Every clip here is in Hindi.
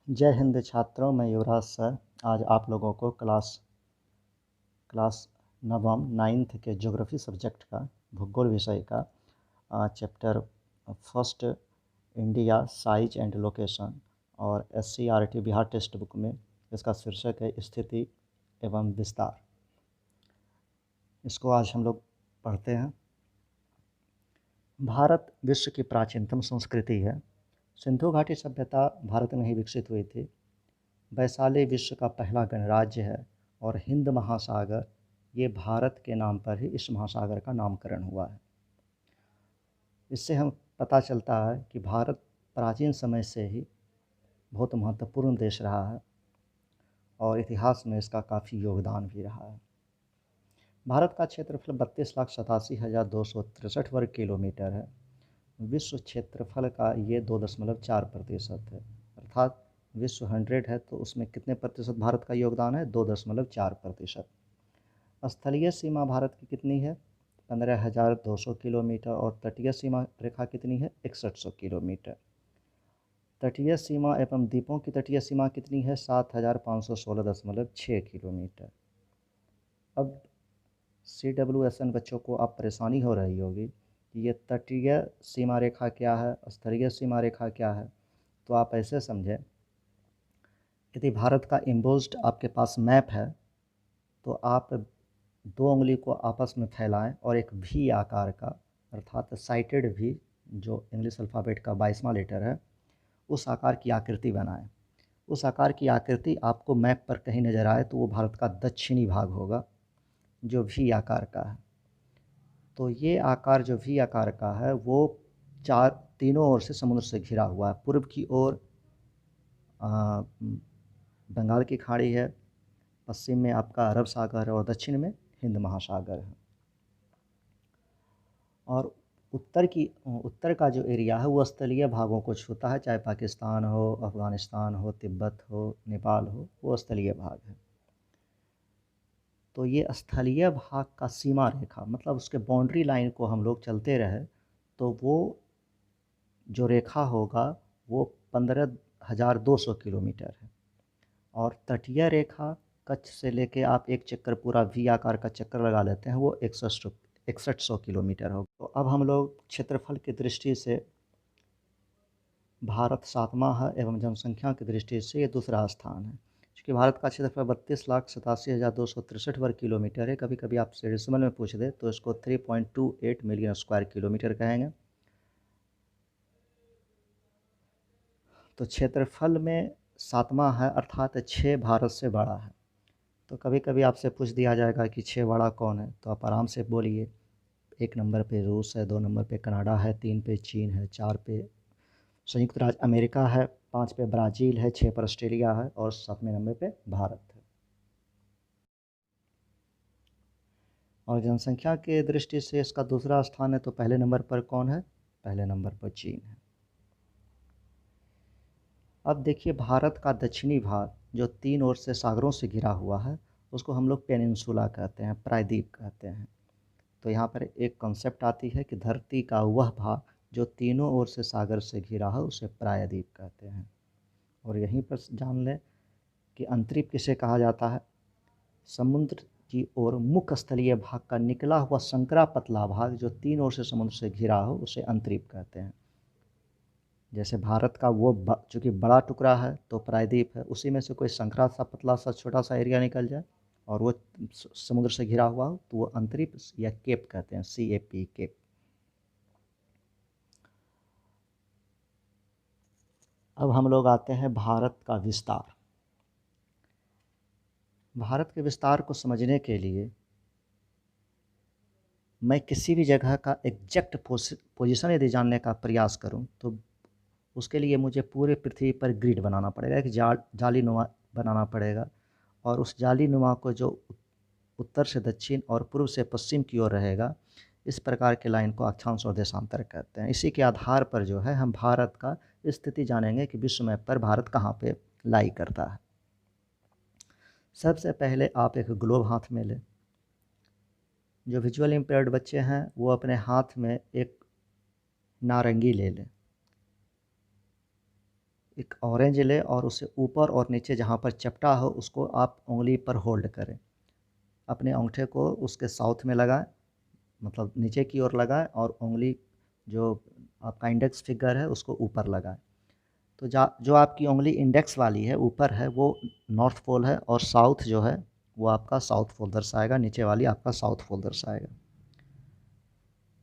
जय हिंद छात्रों, मैं युवराज सर आज आप लोगों को क्लास नवम नाइन्थ के ज्योग्राफी सब्जेक्ट का भूगोल विषय का chapter first India size and location और SCERT बिहार टेक्स्ट बुक में इसका शीर्षक है स्थिति एवं विस्तार। इसको आज हम लोग पढ़ते हैं। भारत विश्व की प्राचीनतम संस्कृति है। सिंधु घाटी सभ्यता भारत में ही विकसित हुई थी। वैशाली विश्व का पहला गणराज्य है और हिंद महासागर ये भारत के नाम पर ही इस महासागर का नामकरण हुआ है। इससे हम पता चलता है कि भारत प्राचीन समय से ही बहुत महत्वपूर्ण देश रहा है और इतिहास में इसका काफ़ी योगदान भी रहा है। भारत का क्षेत्रफल 32,87,263 वर्ग किलोमीटर है। विश्व क्षेत्रफल का ये 2.4% है, अर्थात विश्व 100 है तो उसमें कितने प्रतिशत भारत का योगदान है? 2.4%। स्थलीय सीमा भारत की कितनी है? 15,200 किलोमीटर और तटीय सीमा रेखा कितनी है? 6100 किलोमीटर। तटीय सीमा एवं द्वीपों की तटीय सीमा कितनी है? 7,516.6 किलोमीटर। अब CWSN बच्चों को आप परेशानी हो रही होगी कि ये तटीय सीमा रेखा क्या है, स्थलीय सीमा रेखा क्या है। तो आप ऐसे समझें, यदि भारत का इम्बोज्ड आपके पास मैप है तो आप 2 उंगली को आपस में फैलाएं और एक V आकार का, अर्थात साइटेड V, जो इंग्लिश अल्फ़ाबेट का 22वां लेटर है, उस आकार की आकृति बनाएं। उस आकार की आकृति आपको मैप पर कहीं नज़र आए तो वो भारत का दक्षिणी भाग होगा जो V आकार का है। तो ये आकार जो V आकार का है वो तीनों ओर से समुद्र से घिरा हुआ है। पूर्व की ओर बंगाल की खाड़ी है, पश्चिम में आपका अरब सागर है और दक्षिण में हिंद महासागर है। और उत्तर का जो एरिया है वो स्थलीय भागों को छूता है, चाहे पाकिस्तान हो, अफ़गानिस्तान हो, तिब्बत हो, नेपाल हो, वो स्थलीय भाग है। तो ये स्थलीय भाग का सीमा रेखा, मतलब उसके बाउंड्री लाइन को हम लोग चलते रहे तो वो जो रेखा होगा वो 15,200 किलोमीटर है। और तटीय रेखा कच्छ से लेके आप एक चक्कर पूरा V आकार का चक्कर लगा लेते हैं, वो 6100 किलोमीटर होगा। तो अब हम लोग क्षेत्रफल की दृष्टि से भारत 7वां है एवं जनसंख्या की दृष्टि से ये दूसरा स्थान है। क्योंकि भारत का क्षेत्रफल 32,87,263 वर्ग किलोमीटर है। कभी कभी आपसे डेसिमल में पूछ दे तो इसको 3.28 मिलियन स्क्वायर किलोमीटर कहेंगे। तो क्षेत्रफल में 7वां है, अर्थात 6 भारत से बड़ा है। तो कभी कभी आपसे पूछ दिया जाएगा कि 6 बड़ा कौन है, तो आप आराम से बोलिए। 1 नंबर पे रूस है, 2 नंबर पे कनाडा है, 3 पे चीन है, 4 पे संयुक्त राज्य अमेरिका है, 5 पे ब्राज़ील है, 6 पर ऑस्ट्रेलिया है और 7वें नंबर पे भारत है। और जनसंख्या के दृष्टि से इसका दूसरा स्थान है, तो पहले नंबर पर कौन है? पहले नंबर पर चीन है। अब देखिए, भारत का दक्षिणी भाग जो 3 ओर से सागरों से घिरा हुआ है उसको हम लोग पेनिनसुला कहते हैं, प्रायद्वीप कहते हैं। तो यहाँ पर एक कॉन्सेप्ट आती है कि धरती का वह भाग जो तीनों ओर से सागर से घिरा है उसे प्रायद्वीप कहते हैं। और यहीं पर जान लें कि अंतरीप किसे कहा जाता है? समुद्र की ओर मुख्य स्थलीय भाग का निकला हुआ संकरा पतला भाग जो 3 ओर से समुद्र से घिरा हो उसे अंतरीप कहते हैं। जैसे भारत का वो चूँकि बड़ा टुकड़ा है तो प्रायद्वीप है, उसी में से कोई संकरा सा पतला सा छोटा सा एरिया निकल जाए और वो समुद्र से घिरा हुआ हो तो वो अंतरीप या केप कहते हैं, CAP, केप। अब हम लोग आते हैं भारत का विस्तार। भारत के विस्तार को समझने के लिए मैं किसी भी जगह का एग्जैक्ट पोजीशन यदि जानने का प्रयास करूं तो उसके लिए मुझे पूरे पृथ्वी पर ग्रिड बनाना पड़ेगा, एक जालीनुमा बनाना पड़ेगा। और उस जालीनुमा को जो उत्तर से दक्षिण और पूर्व से पश्चिम की ओर रहेगा, इस प्रकार के लाइन को अक्षांश और देशांतर कहते हैं। इसी के आधार पर जो है हम भारत का स्थिति जानेंगे कि विश्व मैप पर भारत कहाँ पे लाई करता है। सबसे पहले आप एक ग्लोब हाथ में लें। जो विजुअल इम्पेयर्ड बच्चे हैं वो अपने हाथ में एक नारंगी ले लें। एक ऑरेंज ले और उसे ऊपर और नीचे जहाँ पर चपटा हो उसको आप उंगली पर होल्ड करें, अपने अंगूठे को उसके साउथ में लगाएं, मतलब नीचे की ओर लगाएं और उंगली जो आपका इंडेक्स फिंगर है उसको ऊपर लगाएं। तो जो आपकी उंगली इंडेक्स वाली है ऊपर है वो नॉर्थ पोल है और साउथ जो है वो आपका साउथ पोल दर्शाएगा, नीचे वाली आपका साउथ पोल दर्शाएगा।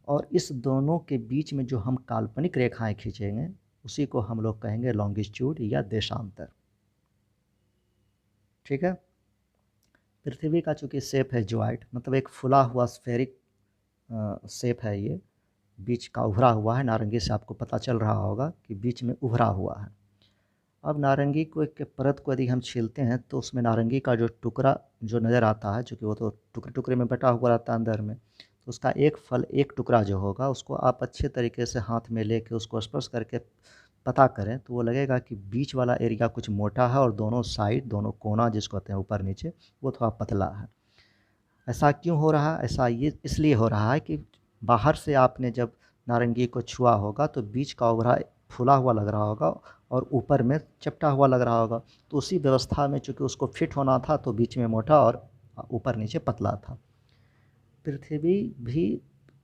और इस दोनों के बीच में जो हम काल्पनिक रेखाएं खींचेंगे उसी को हम लोग कहेंगे लॉन्गिट्यूड या देशांतर। ठीक है। पृथ्वी का चूँकि शेप है ज्वाइड, मतलब एक फुला हुआ स्फेरिक शेप है, ये बीच का उभरा हुआ है, नारंगी से आपको पता चल रहा होगा कि बीच में उभरा हुआ है। अब नारंगी को एक परत को यदि हम छीलते हैं तो उसमें नारंगी का जो टुकड़ा जो नज़र आता है, चूँकि वो तो टुकड़े टुकड़े में बटा हुआ रहता है अंदर में, तो उसका एक फल एक टुकड़ा जो होगा उसको आप अच्छे तरीके से हाथ में लेके उसको स्पर्श करके पता करें तो वो लगेगा कि बीच वाला एरिया कुछ मोटा है और दोनों साइड, दोनों कोना जिसको कहते हैं ऊपर नीचे, वो थोड़ा पतला है। ऐसा क्यों हो रहा है? ऐसा ये इसलिए हो रहा है कि बाहर से आपने जब नारंगी को छुआ होगा तो बीच का उभरा फूला हुआ लग रहा होगा और ऊपर में चपटा हुआ लग रहा होगा, तो उसी व्यवस्था में चूँकि उसको फिट होना था तो बीच में मोटा और ऊपर नीचे पतला था। पृथ्वी भी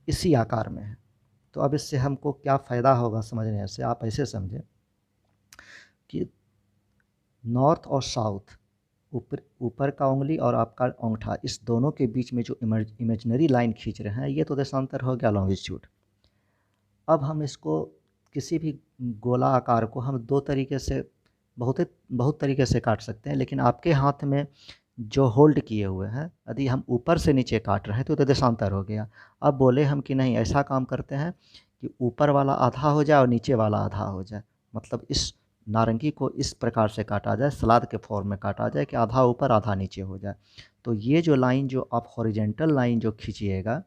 इसी आकार में है। तो अब इससे हमको क्या फ़ायदा होगा समझने से, आप ऐसे समझें कि नॉर्थ और साउथ, ऊपर ऊपर का उंगली और आपका अंगूठा, इस दोनों के बीच में जो इमेजिनरी लाइन खींच रहे हैं ये तो देशांतर हो गया, लॉन्गिट्यूड। अब हम इसको किसी भी गोला आकार को हम दो तरीके से बहुत तरीके से काट सकते हैं, लेकिन आपके हाथ में जो होल्ड किए हुए हैं यदि हम ऊपर से नीचे काट रहे हैं तो देशांतर हो गया। अब बोले हम कि नहीं, ऐसा काम करते हैं कि ऊपर वाला आधा हो जाए और नीचे वाला आधा हो जाए, मतलब इस नारंगी को इस प्रकार से काटा जाए, सलाद के फॉर्म में काटा जाए कि आधा ऊपर आधा नीचे हो जाए। तो ये जो लाइन जो आप हॉरिजेंटल लाइन जो खींचिएगा,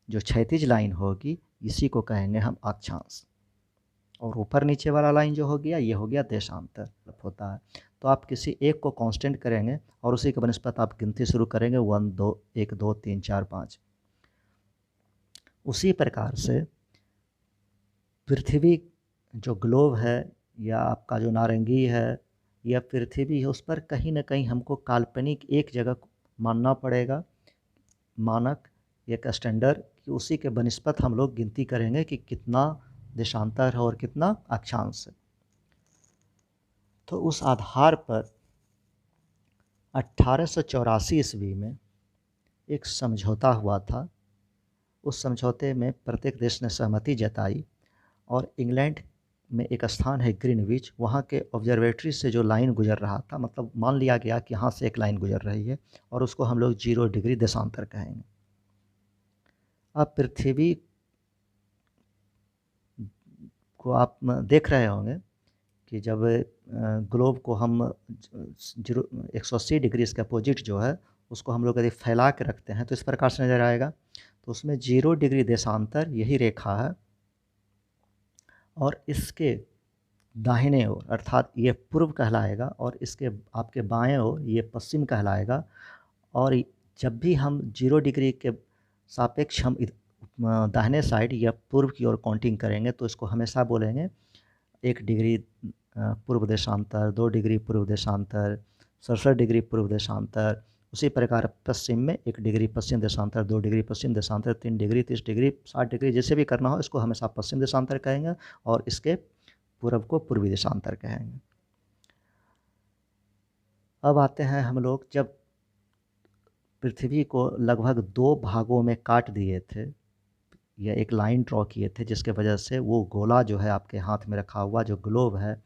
जो क्षैतिज लाइन होगी, इसी को कहेंगे हम अक्षांश। और ऊपर नीचे वाला लाइन जो हो गया ये हो गया देशांतर होता है। तो आप किसी एक को कांस्टेंट करेंगे और उसी के बनस्पत आप गिनती शुरू करेंगे 1 2 1 2 3 4 5। उसी प्रकार से पृथ्वी जो ग्लोब है या आपका जो नारंगी है या पृथ्वी है, उस पर कहीं ना कहीं हमको काल्पनिक एक जगह मानना पड़ेगा, मानक एक स्टैंडर्ड, कि उसी के बनस्पत हम लोग गिनती करेंगे कि कितना देशांतर है और कितना अक्षांश है। तो उस आधार पर 1884 ईस्वी में एक समझौता हुआ था। उस समझौते में प्रत्येक देश ने सहमति जताई और इंग्लैंड में एक स्थान है ग्रीनविच, वहाँ के ऑब्जर्वेटरी से जो लाइन गुजर रहा था, मतलब मान लिया गया कि यहाँ से एक लाइन गुजर रही है और उसको हम लोग 0 डिग्री देशांतर कहेंगे। अब पृथ्वी को आप देख रहे होंगे कि जब ग्लोब को हम 180 डिग्री इसके अपोजिट जो है उसको हम लोग यदि फैला के रखते हैं तो इस प्रकार से नज़र आएगा। तो उसमें 0 डिग्री देशांतर यही रेखा है और इसके दाहिने ओर अर्थात ये पूर्व कहलाएगा और इसके आपके बाएं ओर ये पश्चिम कहलाएगा। और जब भी हम 0 डिग्री के सापेक्ष हम दाहिने साइड या पूर्व की ओर काउंटिंग करेंगे तो इसको हमेशा बोलेंगे 1 डिग्री पूर्व देशांतर, 2 डिग्री पूर्व देशांतर, 67 डिग्री पूर्व देशांतर। उसी प्रकार पश्चिम में 1 डिग्री पश्चिम देशांतर, 2 डिग्री पश्चिम देशांतर, 3 डिग्री, 30 डिग्री, 60 डिग्री, जैसे भी करना हो इसको हमेशा पश्चिम देशांतर कहेंगे और इसके पूर्व को पूर्वी देशांतर कहेंगे। अब आते हैं हम लोग, जब पृथ्वी को लगभग 2 भागों में काट दिए थे या एक लाइन ड्रॉ किए थे जिसके वजह से वो गोला जो है आपके हाथ में रखा हुआ जो ग्लोब है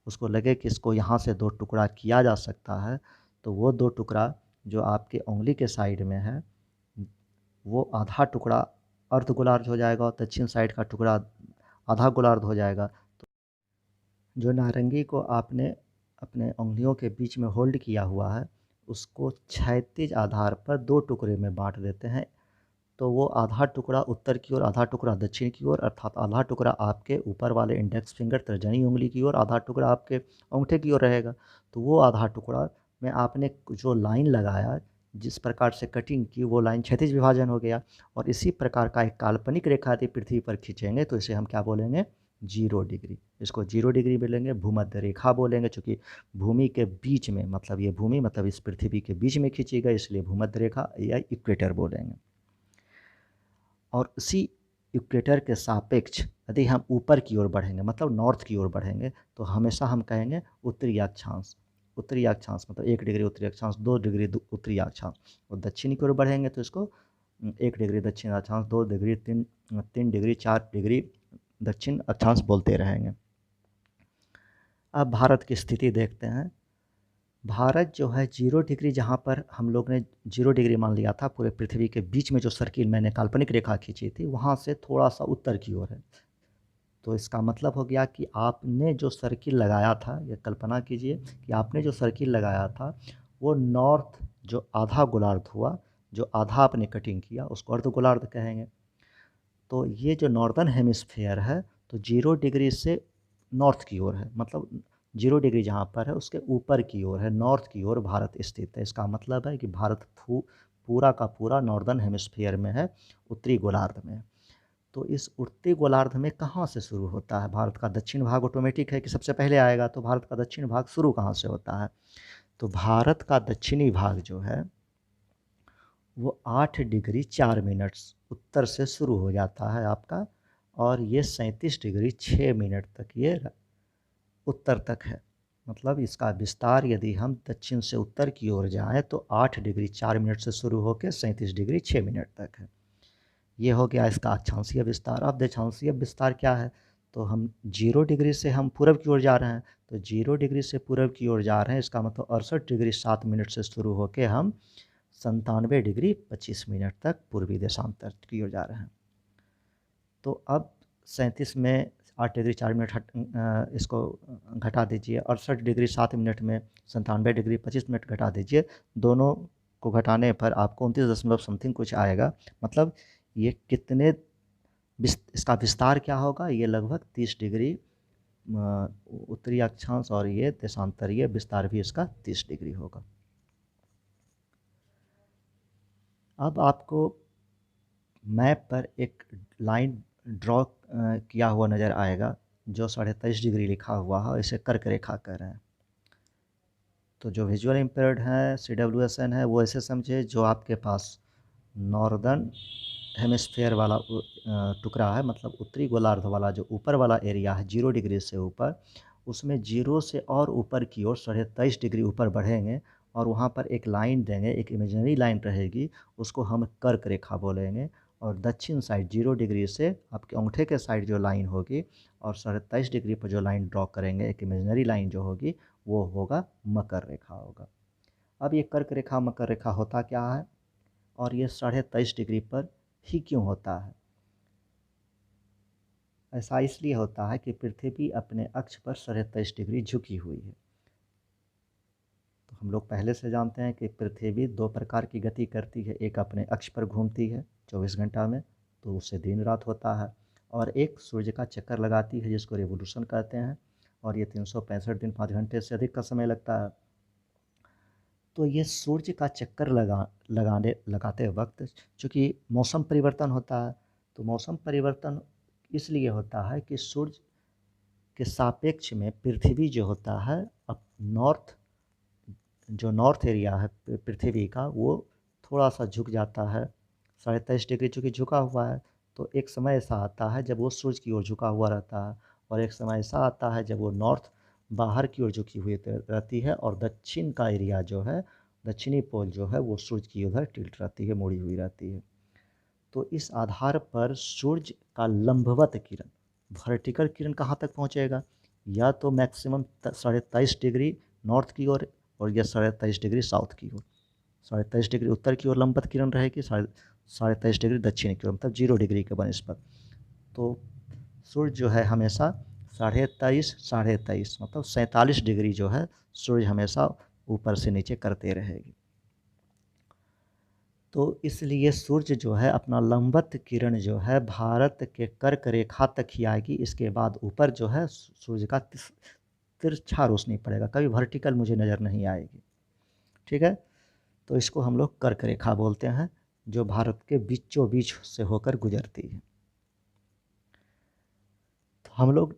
उसको लगे कि इसको यहाँ से 2 टुकड़ा किया जा सकता है, तो वो 2 टुकड़ा जो आपके उंगली के साइड में है वो आधा टुकड़ा अर्ध गोलार्ध हो जाएगा और दक्षिण साइड का टुकड़ा आधा गोलार्ध हो जाएगा। तो जो नारंगी को आपने अपने उंगलियों के बीच में होल्ड किया हुआ है उसको क्षैतिज आधार पर 2 टुकड़े में बांट देते हैं। तो वो आधा टुकड़ा उत्तर की ओर, आधा टुकड़ा दक्षिण की ओर, अर्थात आधा टुकड़ा आपके ऊपर वाले इंडेक्स फिंगर तर्जनी उंगली की ओर, आधा टुकड़ा आपके अंगूठे की ओर रहेगा। तो वो आधा टुकड़ा में आपने जो लाइन लगाया, जिस प्रकार से कटिंग की, वो लाइन क्षैतिज विभाजन हो गया। और इसी प्रकार का एक काल्पनिक रेखा यदि पृथ्वी पर खींचेंगे तो इसे हम क्या बोलेंगे? 0 डिग्री। इसको 0 डिग्री बोलेंगे, भूमध्य रेखा बोलेंगे, चूँकि भूमि के बीच में, मतलब ये भूमि मतलब इस पृथ्वी के बीच में खींची गई, इसलिए भूमध्य रेखा या इक्वेटर बोलेंगे। और उसी इक्वेटर के सापेक्ष यदि हम ऊपर की ओर बढ़ेंगे, मतलब नॉर्थ की ओर बढ़ेंगे, तो हमेशा हम कहेंगे उत्तरी अक्षांश। उत्तरी अक्षांश मतलब 1 डिग्री उत्तरी अक्षांश, 2 डिग्री उत्तरी अक्षांश। और दक्षिणी की ओर बढ़ेंगे तो इसको 1 डिग्री दक्षिण अक्षांश, 2 डिग्री, 3 डिग्री, 4 डिग्री दक्षिण अक्षांश बोलते रहेंगे। अब भारत की स्थिति देखते हैं। भारत जो है 0 डिग्री, जहाँ पर हम लोग ने 0 डिग्री मान लिया था, पूरे पृथ्वी के बीच में जो सर्किल मैंने काल्पनिक रेखा खींची थी, वहाँ से थोड़ा सा उत्तर की ओर है। तो इसका मतलब हो गया कि आपने जो सर्किल लगाया था, ये कल्पना कीजिए कि आपने जो सर्किल लगाया था वो नॉर्थ, जो आधा गोलार्ध हुआ, जो आधा आपने कटिंग किया उसको अर्ध गोलार्ध कहेंगे। तो ये जो नॉर्दर्न हेमिस्फेयर है, तो 0 डिग्री से नॉर्थ की ओर है, मतलब 0 डिग्री जहाँ पर है उसके ऊपर की ओर है, नॉर्थ की ओर भारत स्थित है। इसका मतलब है कि भारत पूरा का पूरा नॉर्दर्न हेमिस्फेयर में है, उत्तरी गोलार्ध में। तो इस उत्तरी गोलार्ध में कहाँ से शुरू होता है? भारत का दक्षिण भाग ऑटोमेटिक है कि सबसे पहले आएगा, तो भारत का दक्षिण भाग शुरू कहाँ से होता है? तो भारत का दक्षिणी भाग जो है वो 8 डिग्री 4 मिनट उत्तर से शुरू हो जाता है आपका, और ये 37 डिग्री 6 मिनट तक ये उत्तर तक है। मतलब इसका विस्तार यदि हम दक्षिण से उत्तर की ओर जाएं तो 8 डिग्री 4 मिनट से शुरू होकर 37 डिग्री 6 मिनट तक है। ये हो गया इसका अक्षांशीय विस्तार। अब देशांशीय विस्तार क्या है? तो हम 0 डिग्री से हम पूरब की ओर जा रहे हैं, तो 0 डिग्री से पूरब की ओर जा रहे हैं, इसका मतलब 68 डिग्री 7 मिनट से शुरू होकर हम 97 डिग्री 25 मिनट तक पूर्वी देशांतर की ओर जा रहे हैं। तो अब 37 में 8 डिग्री 4 मिनट इसको घटा दीजिए, 68 डिग्री 7 मिनट में 97 डिग्री 25 मिनट घटा दीजिए, दोनों को घटाने पर आपको 29 दशमलव समथिंग कुछ आएगा। मतलब ये कितने इसका विस्तार क्या होगा? ये लगभग 30 डिग्री उत्तरी अक्षांश, और ये देशांतरीय विस्तार भी इसका 30 डिग्री होगा। अब आपको मैप पर एक लाइन ड्रॉ किया हुआ नज़र आएगा, जो 23.5 डिग्री लिखा हुआ है, इसे कर्क रेखा कह रहे हैं। तो जो विजुअल इम्पेयर्ड हैं, CWSN है, वो ऐसे समझे जो आपके पास नॉर्दर्न हेमिस्फेयर वाला टुकड़ा है, मतलब उत्तरी गोलार्ध वाला जो ऊपर वाला एरिया है 0 डिग्री से ऊपर, उसमें 0 से और ऊपर की ओर 23.5 डिग्री ऊपर बढ़ेंगे, और वहाँ पर एक लाइन देंगे, एक इमेजिनरी लाइन रहेगी, उसको हम कर्क रेखा बोलेंगे। और दक्षिण साइड 0 डिग्री से आपके अंगूठे के साइड जो लाइन होगी, और 23.5 डिग्री पर जो लाइन ड्रॉ करेंगे, एक इमेजिनरी लाइन जो होगी, वो होगा मकर रेखा होगा। अब ये कर्क रेखा मकर रेखा होता क्या है, और ये 23.5 डिग्री पर ही क्यों होता है? ऐसा इसलिए होता है कि पृथ्वी अपने अक्ष पर 23.5 डिग्री झुकी हुई है। तो हम लोग पहले से जानते हैं कि पृथ्वी 2 प्रकार की गति करती है, एक अपने अक्ष पर घूमती है 24 घंटा में, तो उससे दिन रात होता है, और एक सूर्य का चक्कर लगाती है, जिसको रिवोल्यूशन कहते हैं, और ये 365 दिन 5 घंटे से अधिक का समय लगता है। तो ये सूर्य का चक्कर लगाते वक्त चूँकि मौसम परिवर्तन होता है, तो मौसम परिवर्तन इसलिए होता है कि सूर्य के सापेक्ष में पृथ्वी जो होता है, अब नॉर्थ एरिया है पृथ्वी का, वो थोड़ा सा झुक जाता है 23.5 डिग्री, चूँकि झुका हुआ है। तो एक समय ऐसा आता है जब वो सूर्य की ओर झुका हुआ रहता है, और एक समय ऐसा आता है जब वो नॉर्थ बाहर की ओर झुकी हुई रहती है, और दक्षिण का एरिया जो है, दक्षिणी पोल जो है, वो सूर्य की उधर टिल्ट रहती है, मुड़ी हुई रहती है। तो इस आधार पर सूर्य का लंबवत किरण, वर्टिकल किरण कहाँ तक पहुँचेगा? या तो मैक्सिमम 23.5 डिग्री नॉर्थ की ओर, और या 23.5 डिग्री साउथ की ओर। 23.5 डिग्री उत्तर की ओर लंबवत किरण रहेगी, 23.5 डिग्री दक्षिण की ओर, मतलब 0 डिग्री के बनस्पत। तो सूर्य जो है हमेशा 23.5 मतलब 47 डिग्री जो है, सूर्य हमेशा ऊपर से नीचे करते रहेगी। तो इसलिए सूर्य जो है अपना लंबवत किरण जो है भारत के कर्क रेखा तक ही आएगी, इसके बाद ऊपर जो है सूर्य का तिरछा रोशनी पड़ेगा, कभी वर्टिकल मुझे नज़र नहीं आएगी। ठीक है, तो इसको हम लोग कर्क रेखा बोलते हैं, जो भारत के बीचों बीच से होकर गुजरती है। हम लोग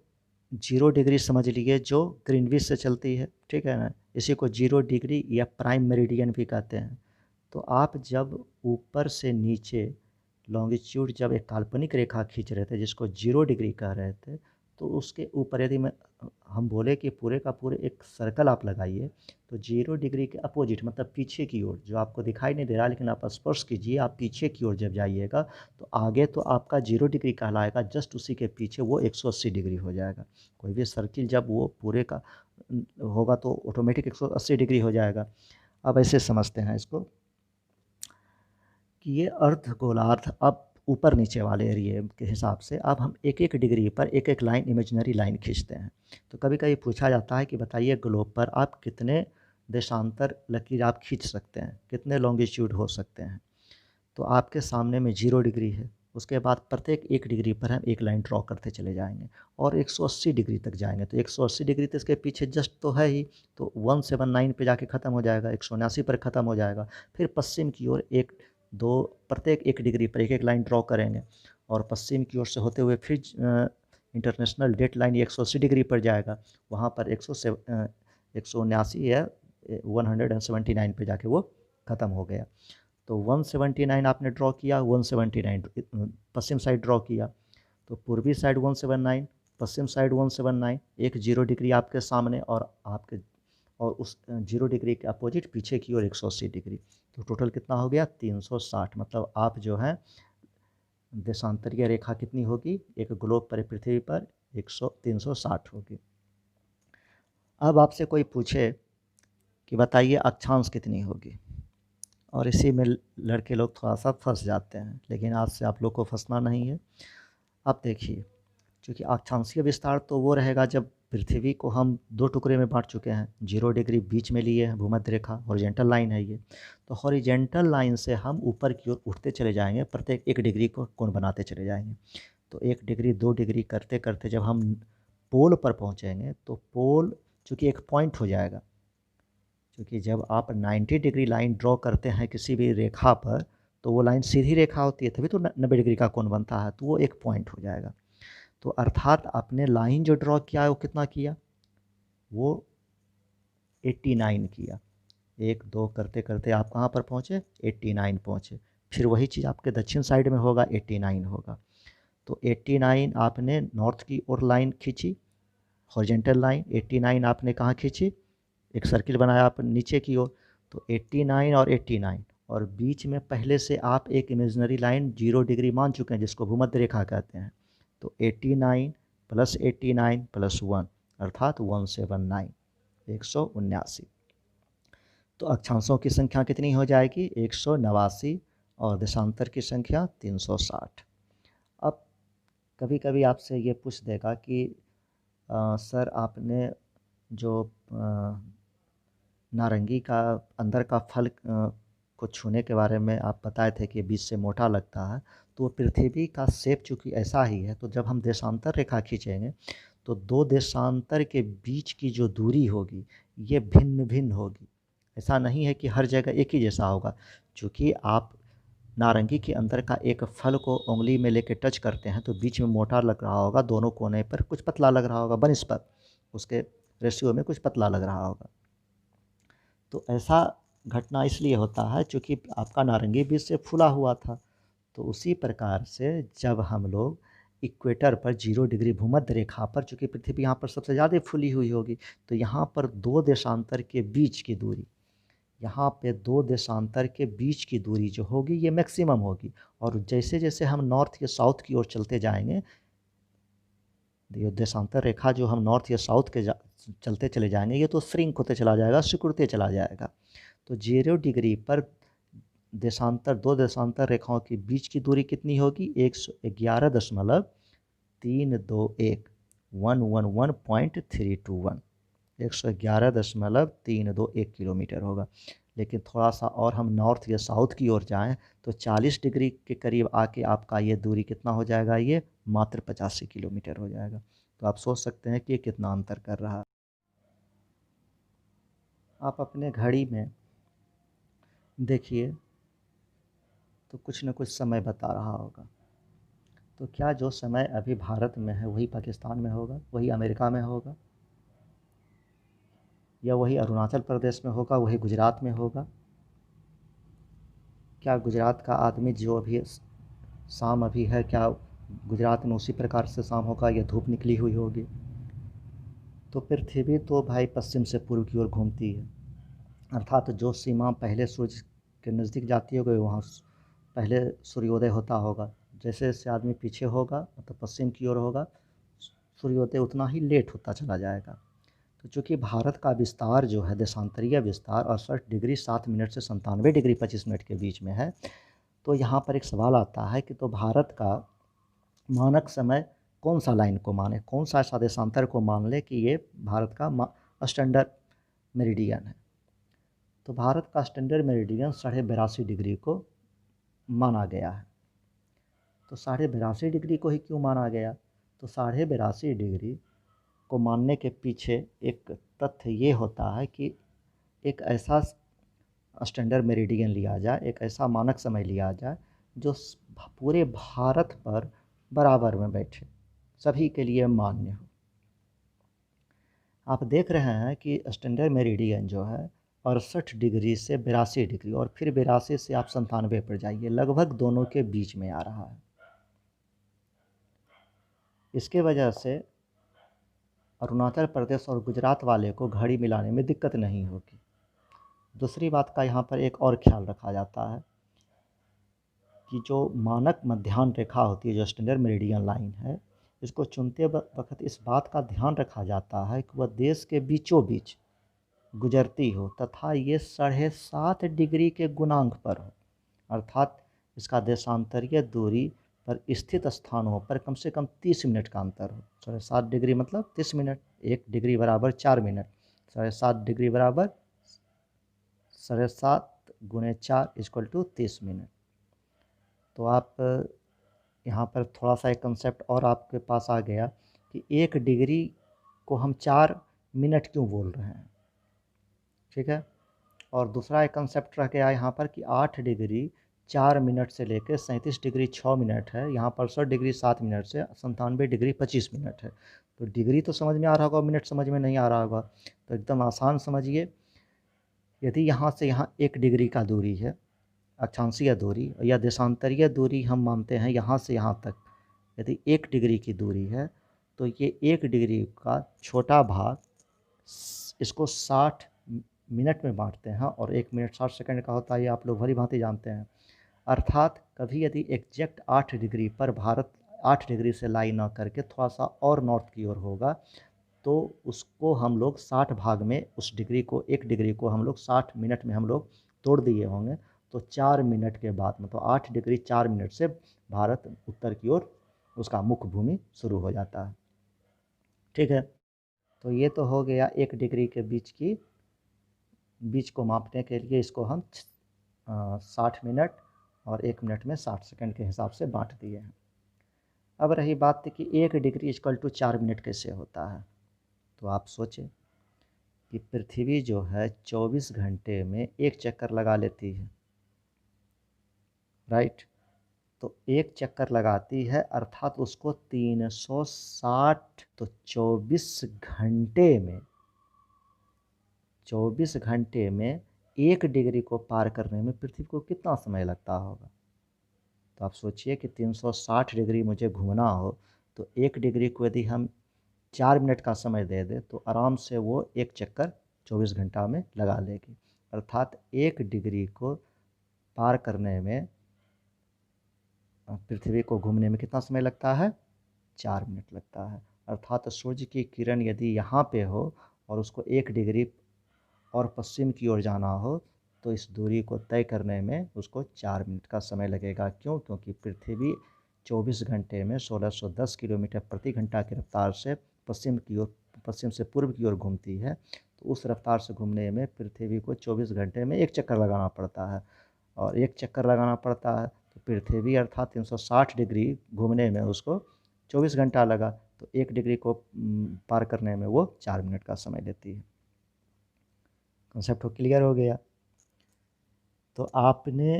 0 डिग्री समझ लिए जो ग्रीनविच से चलती है, ठीक है ना, इसी को 0 डिग्री या प्राइम मेरिडियन भी कहते हैं। तो आप जब ऊपर से नीचे लॉन्गिट्यूड जब एक काल्पनिक रेखा खींच रहे थे जिसको 0 डिग्री कह रहे थे, तो उसके ऊपर यदि हम बोले कि पूरे का पूरे एक सर्कल आप लगाइए, तो 0 डिग्री के अपोजिट मतलब पीछे की ओर, जो आपको दिखाई नहीं दे रहा लेकिन आप स्पर्श कीजिए, आप पीछे की ओर जब जाइएगा तो आगे तो आपका 0 डिग्री कहलाएगा, जस्ट उसी के पीछे वो 180 डिग्री हो जाएगा। कोई भी सर्किल जब वो पूरे का होगा तो ऑटोमेटिक 180 डिग्री हो जाएगा। अब ऐसे समझते हैं इसको कि ये अर्ध गोलार्ध अब ऊपर नीचे वाले एरिए के हिसाब से अब हम एक एक डिग्री पर एक एक लाइन इमेजिनरी लाइन खींचते हैं। तो कभी कभी पूछा जाता है कि बताइए ग्लोब पर आप कितने देशांतर लकीर आप खींच सकते हैं, कितने लॉन्गिट्यूड हो सकते हैं। तो आपके सामने में 0 डिग्री है, उसके बाद प्रत्येक 1 डिग्री पर हम एक लाइन ड्रॉ करते चले जाएंगे और 180 डिग्री तक जाएंगे। तो 180 डिग्री तो इसके पीछे जस्ट तो है ही, तो 179 पे जाके ख़त्म हो जाएगा, 179 पर ख़त्म हो जाएगा। फिर पश्चिम की ओर एक दो प्रत्येक 1 डिग्री पर एक एक लाइन ड्रॉ करेंगे और पश्चिम की ओर से होते हुए फिर इंटरनेशनल डेट लाइन 180 डिग्री पर जाएगा, वहाँ पर 179 या 179 पे जाके वो ख़त्म हो गया। तो 179 आपने ड्रॉ किया, 179 पश्चिम साइड ड्रॉ किया, तो पूर्वी साइड 179, पश्चिम साइड 179, एक 0 डिग्री आपके सामने और उस 0 डिग्री के अपोजिट पीछे की ओर 180 डिग्री। तो टोटल कितना हो गया 360। मतलब आप जो है देशांतरीय रेखा कितनी होगी एक ग्लोब पर पृथ्वी पर 360 होगी। अब आपसे कोई पूछे कि बताइए अक्षांश कितनी होगी, और इसी में लड़के लोग थोड़ा सा फंस जाते हैं, लेकिन आज से आप लोग को फंसना नहीं है। अब देखिए, क्योंकि अक्षांशीय विस्तार तो वो रहेगा जब पृथ्वी को हम 2 टुकड़े में बांट चुके हैं, 0 डिग्री बीच में लिए हैं, भूमध्य रेखा हॉरिजॉन्टल लाइन है ये। तो हॉरिजॉन्टल लाइन से हम ऊपर की ओर उठते चले जाएंगे, प्रत्येक 1 डिग्री को कोण बनाते चले जाएंगे। तो 1 डिग्री 2 डिग्री करते करते जब हम पोल पर पहुँचेंगे तो पोल चूँकि एक पॉइंट हो जाएगा, क्योंकि जब आप 90 डिग्री लाइन ड्रॉ करते हैं किसी भी रेखा पर तो वो लाइन सीधी रेखा होती है, तभी तो 90 डिग्री का कोण बनता है, तो वो एक पॉइंट हो जाएगा। तो अर्थात आपने लाइन जो ड्रॉ किया है वो कितना किया, वो 89 किया। 1 2 करते करते आप कहाँ पर पहुँचे, 89 पहुँचे। फिर वही चीज़ आपके दक्षिण साइड में होगा, 89 होगा। तो 89 आपने नॉर्थ की ओर लाइन खींची, हॉरिजॉन्टल लाइन 89 आपने कहाँ खींची, एक सर्किल बनाया आप नीचे की ओर। तो 89 और 89 और बीच में पहले से आप एक इमेजिनरी लाइन 0 डिग्री मान चुके हैं जिसको भूमध्य रेखा कहते हैं। तो 89 प्लस 89 प्लस 1 अर्थात 179, 179। तो अक्षांशों की संख्या कितनी हो जाएगी 189 और देशांतर की संख्या 360। अब कभी कभी आपसे ये पूछ देगा कि सर आपने जो नारंगी का अंदर का फल को छूने के बारे में आप बताए थे कि बीच से मोटा लगता है, तो पृथ्वी का शेप चूँकि ऐसा ही है, तो जब हम देशांतर रेखा खींचेंगे तो 2 देशांतर के बीच की जो दूरी होगी ये भिन्न भिन्न होगी। ऐसा नहीं है कि हर जगह एक ही जैसा होगा। चूँकि आप नारंगी के अंदर का एक फल को उंगली में लेके टच करते हैं तो बीच में मोटा लग रहा होगा, दोनों कोने पर कुछ पतला लग रहा होगा, बनिस्पत उसके रेशियो में कुछ पतला लग रहा होगा। तो ऐसा घटना इसलिए होता है चूँकि आपका नारंगी बीज से फूला हुआ था। तो उसी प्रकार से जब हम लोग इक्वेटर पर 0 डिग्री भूमध्य रेखा पर, चूँकि पृथ्वी यहाँ पर सबसे ज़्यादा फूली हुई होगी, तो यहाँ पर 2 देशांतर के बीच की दूरी, यहाँ पे 2 देशांतर के बीच की दूरी जो होगी ये मैक्सिमम होगी। और जैसे जैसे हम नॉर्थ या साउथ की ओर चलते जाएंगे, ये देशांतर रेखा जो हम नॉर्थ या साउथ के चलते चले जाएंगे ये तो श्रिंक होते चला जाएगा, सिकुड़ते चला जाएगा। तो 0 डिग्री पर देशांतर 2 देशांतर रेखाओं के बीच की दूरी कितनी होगी 111.321 111.321 111.321 किलोमीटर होगा। लेकिन थोड़ा सा और हम नॉर्थ या साउथ की ओर जाएं तो 40 डिग्री के करीब आके आपका ये दूरी कितना हो जाएगा, ये मात्र 85 किलोमीटर हो जाएगा। तो आप सोच सकते हैं कि ये कितना अंतर कर रहा है। आप अपने घड़ी में देखिए तो कुछ न कुछ समय बता रहा होगा। तो क्या जो समय अभी भारत में है वही पाकिस्तान में होगा, वही अमेरिका में होगा, या वही अरुणाचल प्रदेश में होगा, वही गुजरात में होगा? क्या गुजरात का आदमी जो अभी शाम अभी है, क्या गुजरात में उसी प्रकार से शाम होगा या धूप निकली हुई होगी? तो पृथ्वी तो भाई पश्चिम से पूर्व की ओर घूमती है, अर्थात जो सीमा पहले सूरज के नज़दीक जाती होगी वहाँ पहले सूर्योदय होता होगा। जैसे जैसे आदमी पीछे होगा तो पश्चिम की ओर होगा, सूर्योदय उतना ही लेट होता चला जाएगा। तो चूँकि भारत का विस्तार जो है, देशांतरीय विस्तार 68 डिग्री 7 मिनट से 97 डिग्री 25 मिनट के बीच में है, तो यहाँ पर एक सवाल आता है कि तो भारत का मानक समय कौन सा लाइन को माने, कौन सा ऐसा देशांतर को मान ले कि ये भारत का स्टैंडर्ड मेरिडियन है? तो भारत का स्टैंडर्ड मेरिडियन 82.5 डिग्री को माना गया है। तो 82.5 डिग्री को ही क्यों माना गया? तो 82.5 डिग्री को मानने के पीछे एक तथ्य ये होता है कि एक ऐसा स्टैंडर्ड मेरिडियन लिया जाए, एक ऐसा मानक समय लिया जाए जो पूरे भारत पर बराबर में बैठे, सभी के लिए मान्य हो। आप देख रहे हैं कि स्टैंडर्ड मेरिडियन जो है 68 डिग्री से 82 डिग्री, और फिर 82 से आप 97 पर जाइए, लगभग दोनों के बीच में आ रहा है। इसके वजह से अरुणाचल प्रदेश और गुजरात वाले को घड़ी मिलाने में दिक्कत नहीं होगी। दूसरी बात का यहाँ पर एक और ख्याल रखा जाता है कि जो मानक मध्याह्न रेखा होती है, जो स्टैंडर्ड मेरिडियन लाइन है, इसको चुनते वक्त इस बात का ध्यान रखा जाता है कि वह देश के बीचों बीच गुजरती हो तथा ये 7.5 डिग्री के गुणांक पर हो, अर्थात इसका देशांतरीय दूरी पर स्थित स्थानों पर कम से कम 30 मिनट का अंतर हो। 7.5 डिग्री मतलब 30 मिनट, 1 डिग्री बराबर 4 मिनट, 7.5 डिग्री बराबर 7.5 गुणे 4 इक्वल टू 30 मिनट। तो आप यहाँ पर थोड़ा सा एक कंसेप्ट और आपके पास आ गया कि 1 डिग्री को हम 4 मिनट क्यों बोल रहे हैं, ठीक है। और दूसरा एक कंसेप्ट रह गया यहाँ पर कि 8 डिग्री 4 मिनट से लेकर 37 डिग्री 6 मिनट है, यहाँ पर 68 डिग्री 7 मिनट से 97 डिग्री 25 मिनट है। तो डिग्री तो समझ में आ रहा होगा, मिनट समझ में नहीं आ रहा होगा। तो एकदम आसान समझिए, यदि यहाँ से यहाँ 1 डिग्री का दूरी है, अक्षांशीय दूरी या देशांतरीय दूरी हम मानते हैं यहाँ से यहाँ तक, यदि 1 डिग्री की दूरी है तो ये 1 डिग्री का छोटा भाग इसको 60 मिनट में बांटते हैं, और 1 मिनट 60 सेकंड का होता है, ये आप लोग भली भांति जानते हैं। अर्थात कभी यदि एग्जैक्ट 8 डिग्री पर भारत 8 डिग्री से लाई ना करके थोड़ा सा और नॉर्थ की ओर होगा, तो उसको हम लोग 60 भाग में, उस डिग्री को 1 डिग्री को हम लोग 60 मिनट में हम लोग तोड़ दिए होंगे, तो 4 मिनट के बाद में, तो 8 डिग्री 4 मिनट से भारत उत्तर की ओर उसका मुख्य भूमि शुरू हो जाता है, ठीक है। तो ये तो हो गया 1 डिग्री के बीच को मापने के लिए इसको हम 60 मिनट और 1 मिनट में 60 सेकंड के हिसाब से बांट दिए हैं। अब रही बात कि 1 डिग्री इक्वल टू 4 मिनट कैसे होता है। तो आप सोचें कि पृथ्वी जो है 24 घंटे में एक चक्कर लगा लेती है, राइट। तो एक चक्कर लगाती है अर्थात उसको 360, तो 24 घंटे में 1 डिग्री को पार करने में पृथ्वी को कितना समय लगता होगा। तो आप सोचिए कि 360 डिग्री मुझे घूमना हो, तो 1 डिग्री को यदि हम 4 मिनट का समय दे दें तो आराम से वो एक चक्कर 24 घंटा में लगा लेगी। अर्थात 1 डिग्री को पार करने में पृथ्वी को घूमने में कितना समय लगता है? 4 मिनट लगता है। अर्थात सूर्य की किरण यदि यहाँ पे हो और उसको 1 डिग्री और पश्चिम की ओर जाना हो, तो इस दूरी को तय करने में उसको 4 मिनट का समय लगेगा। क्यों? क्योंकि पृथ्वी 24 घंटे में 1610 किलोमीटर प्रति घंटा की रफ्तार से पश्चिम से पूर्व की ओर घूमती है। तो उस रफ्तार से घूमने में पृथ्वी को 24 घंटे में एक चक्कर लगाना पड़ता है, और एक चक्कर लगाना पड़ता है तो पृथ्वी अर्थात 360 डिग्री घूमने में उसको 24 घंटा लगा, तो 1 डिग्री को पार करने में वो 4 मिनट का समय लेती है। कॉन्सेप्ट तो क्लियर हो गया। तो आपने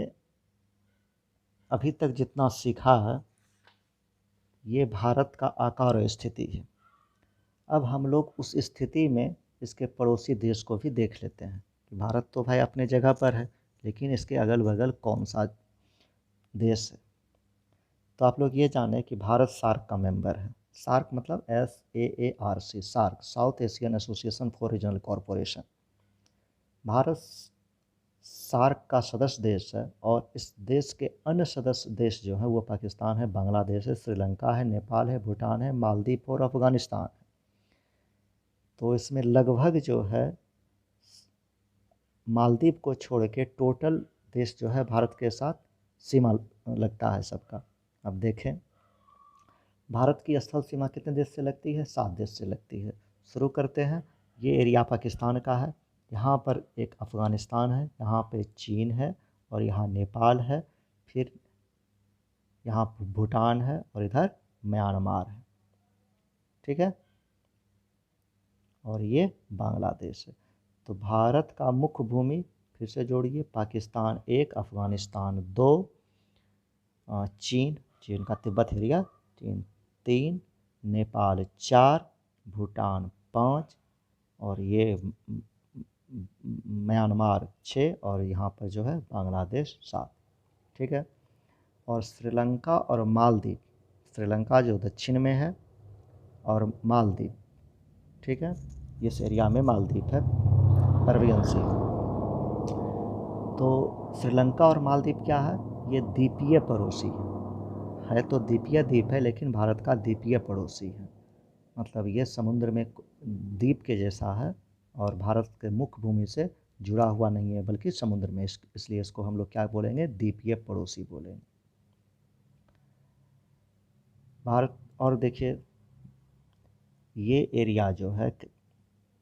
अभी तक जितना सीखा है ये भारत का आकार और स्थिति है। अब हम लोग उस स्थिति में इसके पड़ोसी देश को भी देख लेते हैं कि भारत तो भाई अपने जगह पर है, लेकिन इसके अगल बगल कौन सा देश है। तो आप लोग ये जानें कि भारत सार्क का मेंबर है। सार्क मतलब SAARC, SAARC, South Asian Association for Regional Corporation. Bharat SAARC का सदस्य देश है और इस देश के अन्य सदस्य देश जो हैं वो पाकिस्तान है, बांग्लादेश है, श्रीलंका है, नेपाल है, भूटान है, मालदीव और अफ़गानिस्तान है। तो इसमें लगभग जो है मालदीव को छोड़ के टोटल देश जो है भारत के साथ सीमा लगता है सबका। अब देखें भारत की स्थल सीमा कितने देश से लगती है? 7 देश से लगती है। शुरू करते हैं। ये एरिया पाकिस्तान का है, यहाँ पर एक अफ़गानिस्तान है, यहाँ पे चीन है और यहाँ नेपाल है, फिर यहाँ भूटान है और इधर म्यांमार है, ठीक है, और ये बांग्लादेश है। तो भारत का मुख्य भूमि फिर से जोड़िए, पाकिस्तान 1, अफ़गानिस्तान 2, चीन का तिब्बत एरिया 3, नेपाल 4, भूटान 5 और ये म्यांमार 6 और यहाँ पर जो है बांग्लादेश 7, ठीक है। और श्रीलंका और मालदीव, श्रीलंका जो दक्षिण में है और मालदीव, ठीक है, इस एरिया में मालदीव है, अरबियन सी। तो श्रीलंका और मालदीव क्या है? ये द्वीपीय पड़ोसी है तो द्वीपीय द्वीप है, लेकिन भारत का द्वीपीय पड़ोसी है। मतलब ये समुद्र में द्वीप के जैसा है और भारत के मुख्य भूमि से जुड़ा हुआ नहीं है बल्कि समुद्र में, इसलिए इसको हम लोग क्या बोलेंगे? द्वीपीय पड़ोसी बोलेंगे। भारत और देखिए ये एरिया जो है